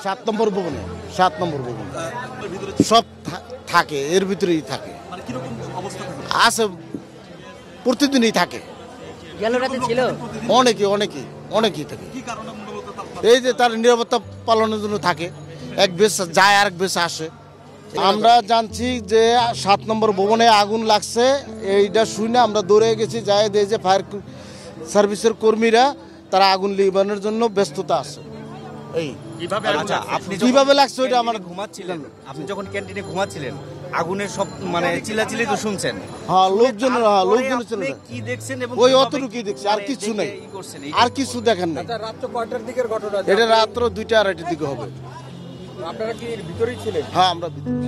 7 নম্বর ভবনে 7 নম্বর ভবনে সব থাকে, এর ভিতরেই থাকে। আছে, প্রতিদিনই থাকে। গেল রাতে ছিল অনেকেই থাকে। এই যে তার নিরাপত্তা পালনের জন্য থাকে, এক বেশ যায় আরেক বেশ আসে। আমরা জানছি যে 7 নম্বর ভবনে আগুন লাগছে, এইটা শুনে আমরা দৌড়ে গেছি, যাই দেখি যে ফায়ার সার্ভিসের কর্মীরা তারা আগুন নিবানোর জন্য ব্যস্ততা আছে। এই আচ্ছা, আপনি কিভাবে লাগছে ওইটা আমার ঘুমাচ্ছিলেন, আপনি যখন ক্যান্টিনে ঘুমাচ্ছিলেন আগুনের সব মানে চিল্লাচিল্লি তো শুনছেন? হ্যাঁ, লোকজন ছিল। আপনি কি দেখছেন এবং ওই কিভাবে অতটুকুই দেখছি, আর কিছু দেখে নাই, ই করছেন? আর কিছু দেখেন নাই। রাত্র কয়টার দিকের ঘটনা? এটা রাত্র 2টা 2:30টার দিকে হবে। আপনারা কি ভিতরেই ছিলেন? হ্যাঁ, আমরা ভিতরে।